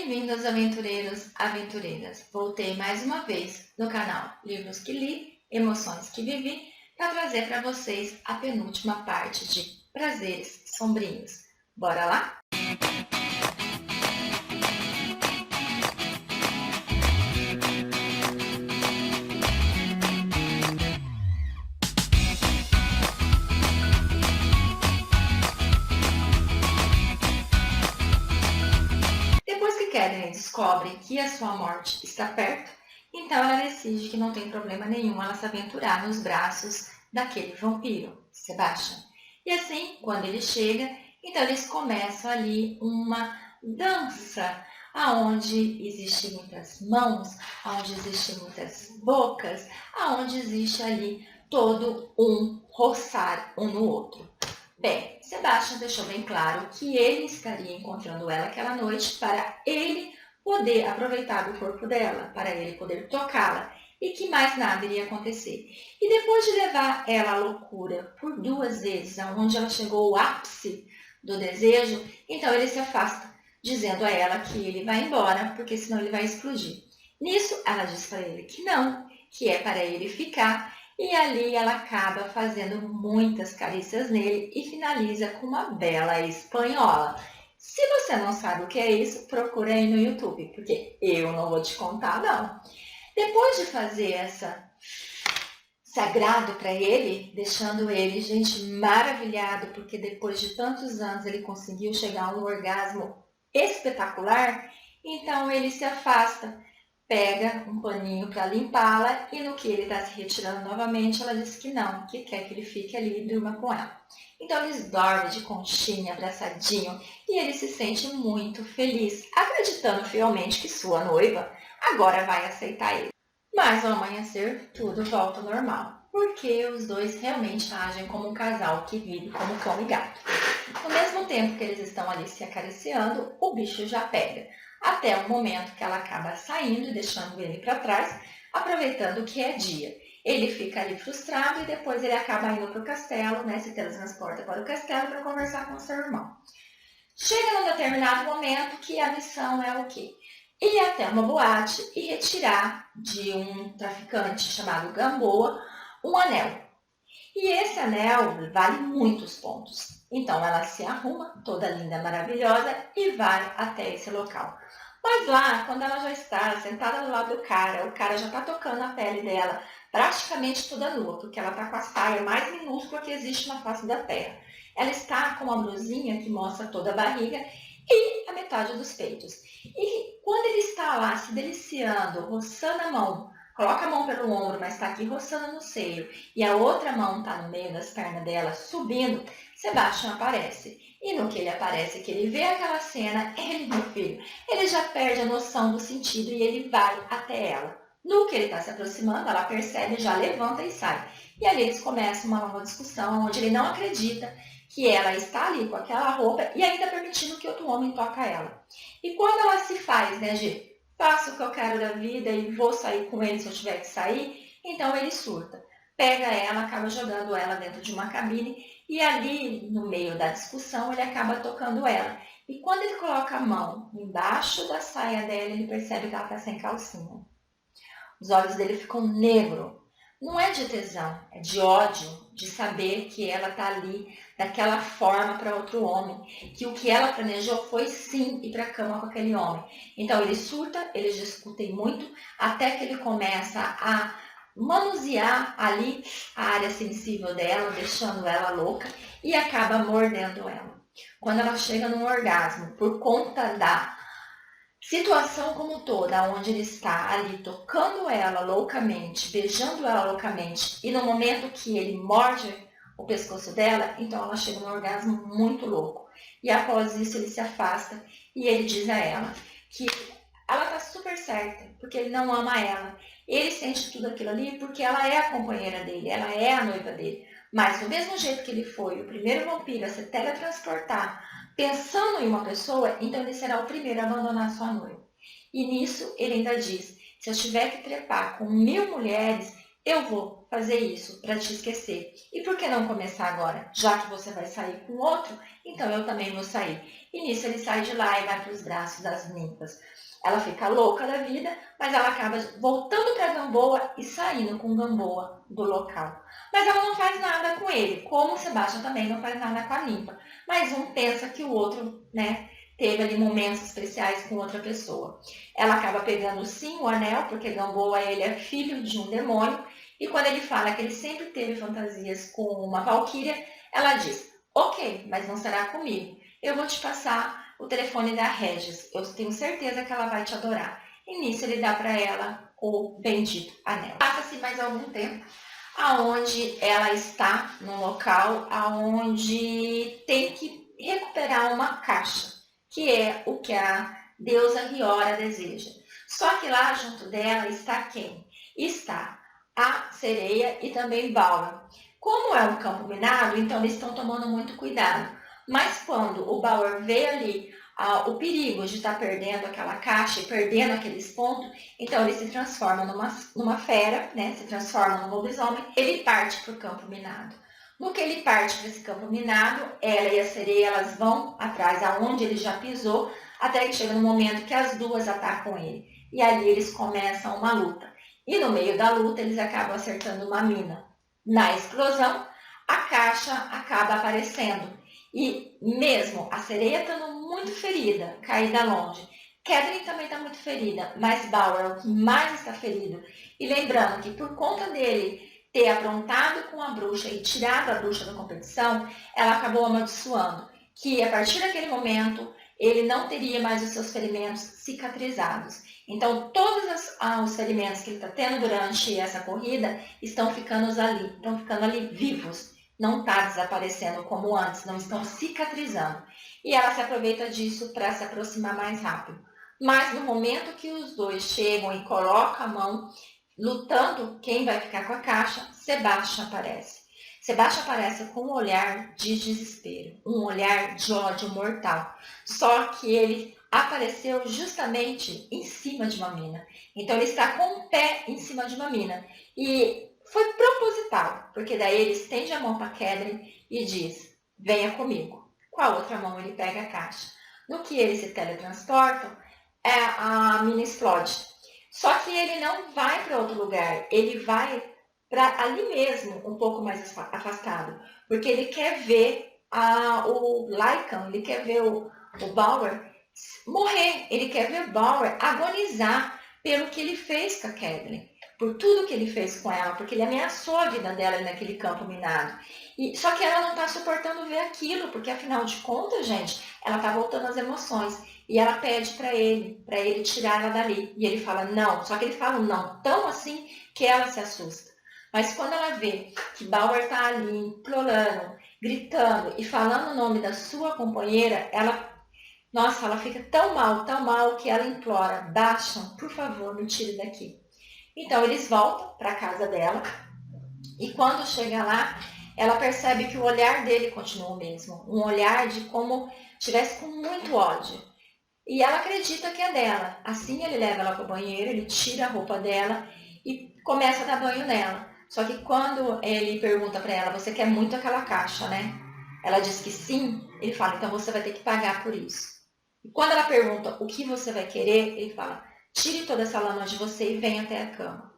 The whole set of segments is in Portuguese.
Bem-vindos, aventureiros, aventureiras. Voltei mais uma vez no canal Livros que Li, Emoções que Vivi, para trazer para vocês a penúltima parte de Prazeres Sombrios. Bora lá? Depois que Catherine descobre que a sua morte está perto, então ela decide que não tem problema nenhum ela se aventurar nos braços daquele vampiro, Sebastian. E assim, quando ele chega, então eles começam ali uma dança, aonde existem muitas mãos, aonde existem muitas bocas, aonde existe ali todo um roçar um no outro. Bem, Sebastian deixou bem claro que ele estaria encontrando ela aquela noite para ele poder aproveitar do corpo dela, para ele poder tocá-la e que mais nada iria acontecer. E depois de levar ela à loucura por 2 vezes, onde ela chegou ao ápice do desejo, então ele se afasta, dizendo a ela que ele vai embora, porque senão ele vai explodir. Nisso, ela diz para ele que não, que é para ele ficar. E ali ela acaba fazendo muitas carícias nele e finaliza com uma bela espanhola. Se você não sabe o que é isso, procura aí no YouTube, porque eu não vou te contar, não. Depois de fazer esse agrado para ele, deixando ele, gente, maravilhado, porque depois de tantos anos ele conseguiu chegar a um orgasmo espetacular, então ele se afasta, pega um paninho para limpá-la e no que ele está se retirando novamente, ela diz que não, que quer que ele fique ali e durma com ela. Então eles dormem de conchinha, abraçadinho, e ele se sente muito feliz, acreditando fielmente que sua noiva agora vai aceitar ele. Mas ao amanhecer, tudo volta ao normal, porque os dois realmente agem como um casal que vive como cão e gato. No mesmo tempo que eles estão ali se acariciando, o bicho já pega, até o momento que ela acaba saindo e deixando ele para trás, aproveitando que é dia. Ele fica ali frustrado e depois ele acaba indo para o castelo, né, se teletransporta para o castelo para conversar com seu irmão. Chega num determinado momento que a missão é o quê? Ir até uma boate e retirar de um traficante chamado Gamboa um anel. E esse anel vale muitos pontos. Então ela se arruma, toda linda, maravilhosa, e vai até esse local. Mas lá, quando ela já está sentada do lado do cara, o cara já está tocando a pele dela, praticamente toda nua, porque ela está com a saia mais minúscula que existe na face da terra. Ela está com uma blusinha que mostra toda a barriga e a metade dos peitos. E quando ele está lá se deliciando, roçando a mão, coloca a mão pelo ombro, mas está aqui roçando no seio, e a outra mão está no meio das pernas dela, subindo, Sebastian aparece. E no que ele aparece, que ele vê aquela cena, meu filho, ele já perde a noção do sentido e ele vai até ela. No que ele está se aproximando, ela percebe, já levanta e sai. E ali eles começam uma nova discussão, onde ele não acredita que ela está ali com aquela roupa e ainda permitindo que outro homem toque ela. E quando ela se faz, né, de faço o que eu quero da vida e vou sair com ele se eu tiver que sair, então ele surta. Pega ela, acaba jogando ela dentro de uma cabine e ali, no meio da discussão, ele acaba tocando ela. E quando ele coloca a mão embaixo da saia dela, ele percebe que ela está sem calcinha. Os olhos dele ficam negros. Não é de tesão, é de ódio, de saber que ela está ali daquela forma para outro homem, que o que ela planejou foi sim ir para a cama com aquele homem. Então ele surta, eles discutem muito, até que ele começa a manusear ali a área sensível dela, deixando ela louca e acaba mordendo ela. Quando ela chega no orgasmo, por conta da situação como toda, onde ele está ali tocando ela loucamente, beijando ela loucamente, e no momento que ele morde o pescoço dela, então ela chega num orgasmo muito louco. E após isso ele se afasta e ele diz a ela que ela está super certa, porque ele não ama ela. Ele sente tudo aquilo ali porque ela é a companheira dele, ela é a noiva dele. Mas do mesmo jeito que ele foi o primeiro vampiro a se teletransportar, pensando em uma pessoa, então ele será o primeiro a abandonar sua noiva. E nisso ele ainda diz, se eu tiver que trepar com 1000 mulheres, eu vou fazer isso para te esquecer. E por que não começar agora? Já que você vai sair com outro, então eu também vou sair. E nisso ele sai de lá e vai para os braços das ninfas. Ela fica louca da vida, mas ela acaba voltando para Gamboa e saindo com Gamboa do local. Mas ela não faz nada com ele, como o Sebastião também não faz nada com a ninfa. Mas um pensa que o outro, né, teve ali momentos especiais com outra pessoa. Ela acaba pegando sim o anel, porque Gamboa ele é filho de um demônio, e quando ele fala que ele sempre teve fantasias com uma valquíria, ela diz, ok, mas não será comigo. Eu vou te passar o telefone da Regis. Eu tenho certeza que ela vai te adorar. E nisso ele dá para ela o bendito anel. Passa-se mais algum tempo, aonde ela está num local aonde tem que recuperar uma caixa, que é o que a deusa Riora deseja. Só que lá junto dela está quem? Está a sereia e também Bauer. Como é um campo minado, então eles estão tomando muito cuidado. Mas quando o Bauer vê ali o perigo de estar perdendo aquela caixa e perdendo aqueles pontos, então ele se transforma numa fera, né? Se transforma num lobisomem, ele parte para o campo minado. No que ele parte para esse campo minado, ela e a sereia elas vão atrás aonde ele já pisou, até que chega no momento que as duas atacam ele. E ali eles começam uma luta. E no meio da luta eles acabam acertando uma mina. Na explosão, a caixa acaba aparecendo. E mesmo a sereia estando muito ferida, caída longe, Catherine também está muito ferida, mas Bauer é o que mais está ferido. E lembrando que por conta dele ter aprontado com a bruxa e tirado a bruxa da competição, ela acabou amaldiçoando que a partir daquele momento ele não teria mais os seus ferimentos cicatrizados. Então todos os ferimentos que ele está tendo durante essa corrida estão ficando ali vivos. Não está desaparecendo como antes, não estão cicatrizando. E ela se aproveita disso para se aproximar mais rápido. Mas no momento que os dois chegam e colocam a mão, lutando quem vai ficar com a caixa, Sebastião aparece. Sebastião aparece com um olhar de desespero, um olhar de ódio mortal. Só que ele apareceu justamente em cima de uma mina. Então ele está com o pé em cima de uma mina. E foi proposital, porque daí ele estende a mão para Catherine e diz, venha comigo. Com a outra mão ele pega a caixa. No que eles se teletransportam, a mina explode. Só que ele não vai para outro lugar, ele vai para ali mesmo, um pouco mais afastado, porque ele quer ver o Lycan, ele quer ver o Bauer morrer, ele quer ver Bauer agonizar pelo que ele fez com a Catherine, por tudo que ele fez com ela, porque ele ameaçou a vida dela naquele campo minado. Só que ela não está suportando ver aquilo, porque afinal de contas, gente, ela está voltando às emoções. E ela pede para ele tirar ela dali. E ele fala não, só que ele fala não tão assim que ela se assusta. Mas quando ela vê que Bauer está ali implorando, gritando e falando o nome da sua companheira, ela fica tão mal que ela implora, Bastian, por favor, me tire daqui. Então eles voltam para a casa dela e quando chega lá, ela percebe que o olhar dele continua o mesmo, um olhar de como tivesse com muito ódio. E ela acredita que é dela. Assim ele leva ela para o banheiro, ele tira a roupa dela e começa a dar banho nela. Só que quando ele pergunta para ela, você quer muito aquela caixa, né? Ela diz que sim, ele fala, então você vai ter que pagar por isso. E quando ela pergunta o que você vai querer, ele fala, tire toda essa lama de você e venha até a cama.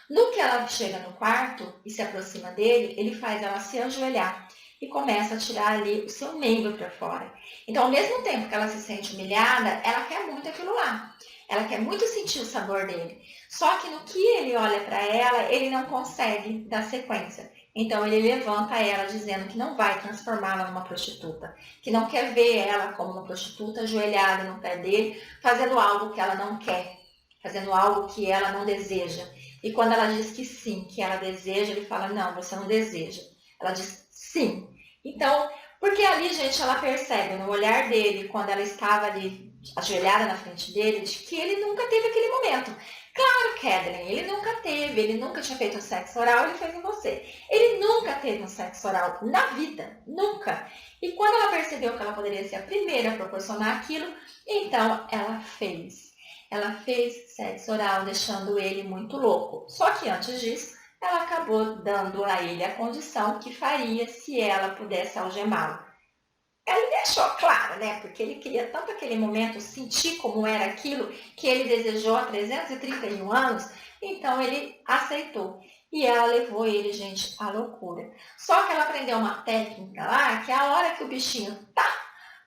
No que ela chega no quarto e se aproxima dele, ele faz ela se ajoelhar e começa a tirar ali o seu membro para fora. Então, ao mesmo tempo que ela se sente humilhada, ela quer muito aquilo lá. Ela quer muito sentir o sabor dele. Só que no que ele olha para ela, ele não consegue dar sequência. Então, ele levanta ela dizendo que não vai transformá-la numa prostituta, que não quer ver ela como uma prostituta ajoelhada no pé dele, fazendo algo que ela não quer, fazendo algo que ela não deseja. E quando ela diz que sim, que ela deseja, ele fala, não, você não deseja. Ela diz sim. Então, porque ali, gente, ela percebe no olhar dele, quando ela estava ali ajoelhada na frente dele, de que ele nunca teve aquele momento. Claro, Catherine, ele nunca tinha feito um sexo oral, ele fez em você. Ele nunca teve um sexo oral na vida, nunca. E quando ela percebeu que ela poderia ser a primeira a proporcionar aquilo, então ela fez. Ela fez sexo oral, deixando ele muito louco. Só que antes disso, ela acabou dando a ele a condição que faria se ela pudesse algemá-lo. Ele deixou claro, né? Porque ele queria tanto aquele momento sentir como era aquilo que ele desejou há 331 anos, então ele aceitou. E ela levou ele, gente, à loucura. Só que ela aprendeu uma técnica lá, que a hora que o bichinho tá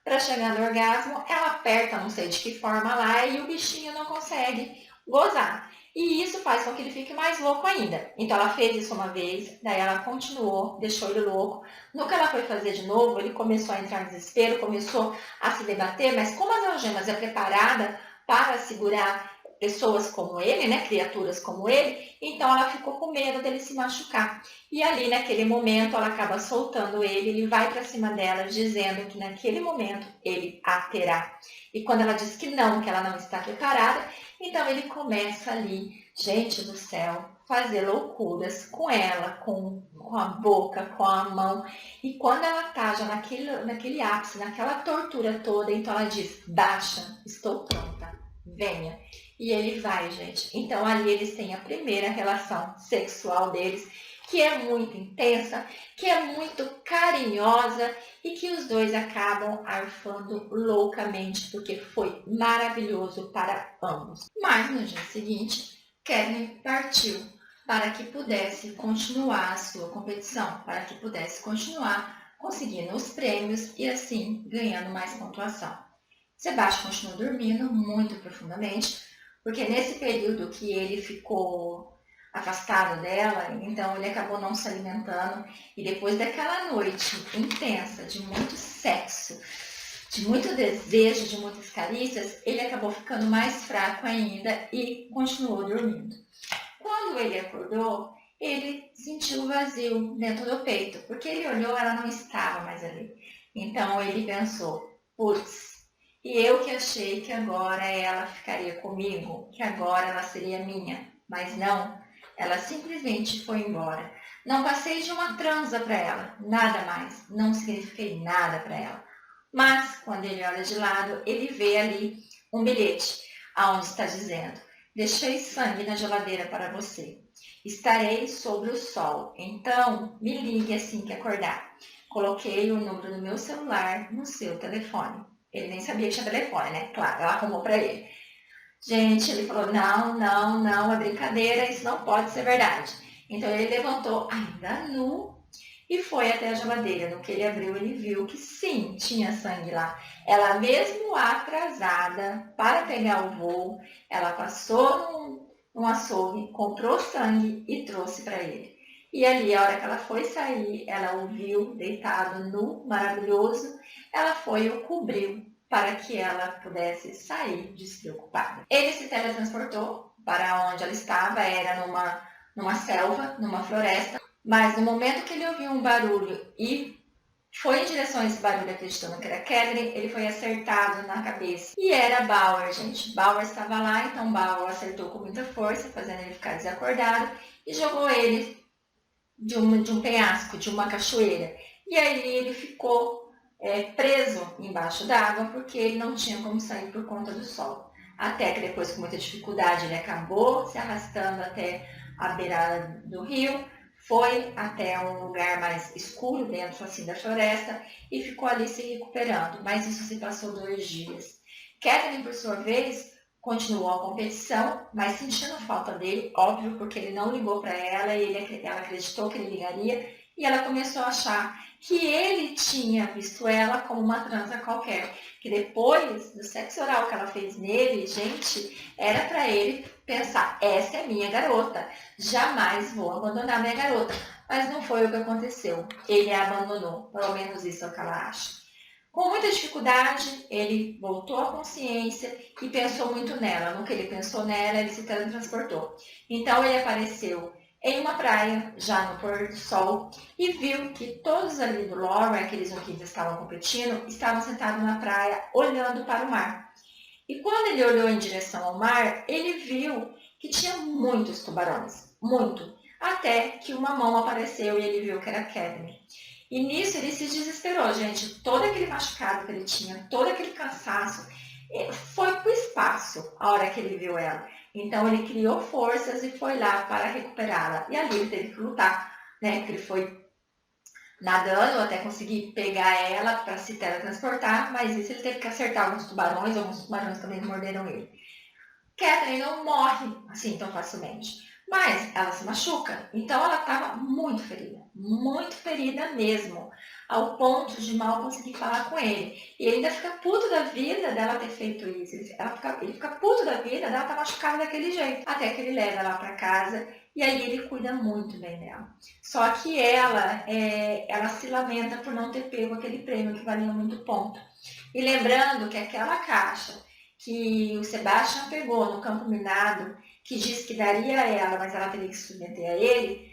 para chegar no orgasmo, ela aperta, não sei de que forma lá, e o bichinho não consegue gozar. E isso faz com que ele fique mais louco ainda. Então ela fez isso uma vez, daí ela continuou, deixou ele louco. No que ela foi fazer de novo, ele começou a entrar em desespero, começou a se debater, mas como as algemas é preparada para segurar pessoas como ele, né, criaturas como ele, então ela ficou com medo dele se machucar. E ali naquele momento ela acaba soltando ele vai para cima dela dizendo que naquele momento ele a terá. E quando ela diz que ela não está preparada, então ele começa ali, gente do céu, fazer loucuras com ela, com a boca, com a mão. E quando ela está já naquele ápice, naquela tortura toda, então ela diz, baixa, estou pronta, venha. E ele vai, gente. Então ali eles têm a primeira relação sexual deles, que é muito intensa, que é muito carinhosa e que os dois acabam arfando loucamente, porque foi maravilhoso para ambos. Mas no dia seguinte, Kevin partiu para que pudesse continuar a sua competição, para que pudesse continuar conseguindo os prêmios e assim ganhando mais pontuação. Sebastião continuou dormindo muito profundamente, porque nesse período que ele ficou afastado dela, então ele acabou não se alimentando e depois daquela noite intensa de muito sexo, de muito desejo, de muitas carícias, ele acabou ficando mais fraco ainda e continuou dormindo. Quando ele acordou, ele sentiu o vazio dentro do peito, porque ele olhou, ela não estava mais ali. Então ele pensou, putz, e eu que achei que agora ela ficaria comigo, que agora ela seria minha, mas não, ela simplesmente foi embora. Não passei de uma transa para ela, nada mais, não signifiquei nada para ela. Mas quando ele olha de lado, ele vê ali um bilhete, aonde está dizendo: deixei sangue na geladeira para você. Estarei sobre o sol, então me ligue assim que acordar. Coloquei o número do meu celular no seu telefone. Ele nem sabia que tinha telefone, né? Claro, ela arrumou para ele. Gente, ele falou, não, é brincadeira, isso não pode ser verdade. Então ele levantou, ainda nu, e foi até a geladeira. No que ele abriu, ele viu que sim, tinha sangue lá. Ela mesmo atrasada para pegar o voo, ela passou num açougue, comprou sangue e trouxe para ele. E ali, a hora que ela foi sair, ela o viu deitado nu, maravilhoso, ela foi e o cobriu para que ela pudesse sair despreocupada. Ele se teletransportou para onde ela estava, era numa selva, numa floresta, mas no momento que ele ouviu um barulho e foi em direção a esse barulho acreditando que era Kevin, ele foi acertado na cabeça. E era Bauer, gente. Bauer estava lá, então Bauer acertou com muita força, fazendo ele ficar desacordado, e jogou ele de um penhasco, de uma cachoeira. E aí ele ficou preso embaixo d'água, porque ele não tinha como sair por conta do sol. Até que depois, com muita dificuldade, ele acabou se arrastando até a beirada do rio, foi até um lugar mais escuro, dentro assim da floresta, e ficou ali se recuperando. Mas isso se passou 2 dias. Catherine, por sua vez, continuou a competição, mas sentindo falta dele, óbvio, porque ele não ligou para ela e ela acreditou que ele ligaria, e ela começou a achar que ele tinha visto ela como uma transa qualquer, que depois do sexo oral que ela fez nele, gente, era para ele pensar, essa é minha garota, jamais vou abandonar minha garota. Mas não foi o que aconteceu, ele a abandonou, pelo menos isso é o que ela acha. Com muita dificuldade, ele voltou à consciência e pensou muito nela. No que ele pensou nela, ele se teletransportou. Então ele apareceu em uma praia, já no pôr do sol, e viu que todos ali do Laura, aqueles com quem estavam competindo, estavam sentados na praia, olhando para o mar. E quando ele olhou em direção ao mar, ele viu que tinha muitos tubarões, muito. Até que uma mão apareceu e ele viu que era Kevin. E nisso ele se desesperou, gente. Todo aquele machucado que ele tinha, todo aquele cansaço, Foi para o espaço a hora que ele viu ela. Então ele criou forças e foi lá para recuperá-la. E ali ele teve que lutar, né? Porque ele foi nadando até conseguir pegar ela para se teletransportar, mas isso ele teve que acertar alguns tubarões também morderam ele. Catherine não morre assim tão facilmente, mas ela se machuca. Então ela estava muito ferida mesmo, ao ponto de mal conseguir falar com ele. E ele ainda fica puto da vida dela ter feito isso. Ele fica puto da vida dela estar machucada daquele jeito. Até que ele leva ela para casa e aí ele cuida muito bem dela. Só que ela se lamenta por não ter pego aquele prêmio que valia muito ponto. E lembrando que aquela caixa que o Sebastian pegou no campo minado, que disse que daria a ela, mas ela teria que se submeter a ele,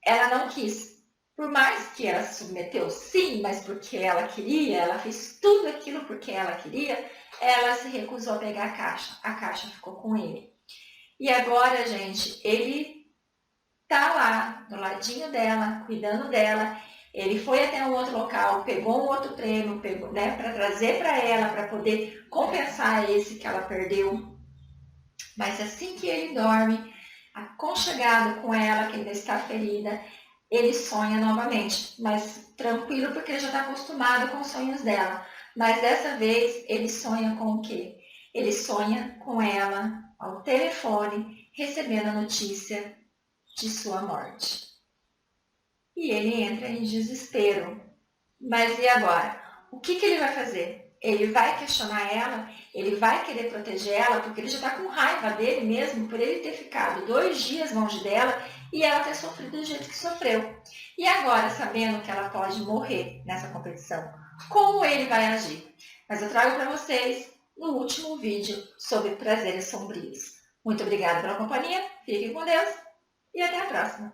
ela não quis. Por mais que ela se submeteu, sim, mas porque ela queria, ela fez tudo aquilo porque ela queria, ela se recusou a pegar a caixa ficou com ele. E agora, gente, ele tá lá, do ladinho dela, cuidando dela, ele foi até um outro local, pegou um outro prêmio, né, para trazer para ela, para poder compensar esse que ela perdeu. Mas assim que ele dorme, aconchegado com ela, que ainda está ferida, ele sonha novamente, mas tranquilo porque ele já está acostumado com os sonhos dela. Mas dessa vez ele sonha com o quê? Ele sonha com ela ao telefone, recebendo a notícia de sua morte. E ele entra em desespero. Mas e agora? O que ele vai fazer? Ele vai questionar ela? Ele vai querer proteger ela? Porque ele já está com raiva dele mesmo por ele ter ficado 2 dias longe dela e ela ter sofrido do jeito que sofreu. E agora, sabendo que ela pode morrer nessa competição, como ele vai agir? Mas eu trago para vocês no último vídeo sobre prazeres sombrios. Muito obrigada pela companhia, fiquem com Deus e até a próxima!